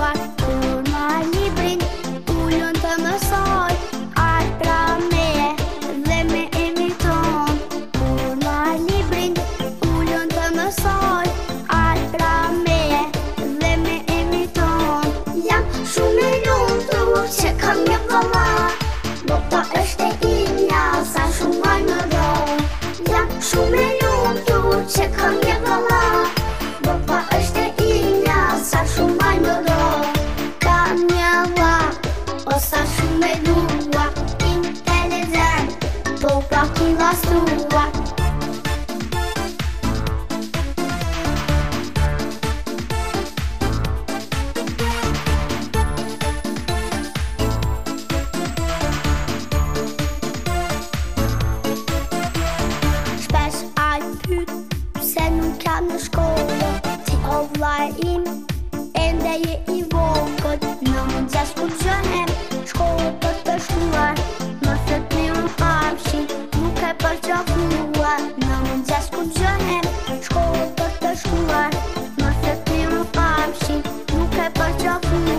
shkuar, kur marr librin, ullën të mësoj, art pra meje dhe me imiton. Kur marr librin, ullën të mësoj, art pra meje dhe me imiton. Jam shumë e lumtur që kam një vëlla, bota është e imja, sa shumë vaj më do. Jam shumë e lumtur që kam një vëlla, bota është e imja, sa shumë vaj më do. Kam një vëlla, o sa shumë e dua, inteligent, po pra killastua. Se nuk jam në shkollë, ti o vllai im, ende je i vogël. Në mëngjes kur gjohem, shkollë për të shkuar, më thot me unë pamshi, nuk e përqafuar. Në mëngjes kur gjohem, shkollë për të shkuar, më thot me unë pamshi, nuk e përqafuar.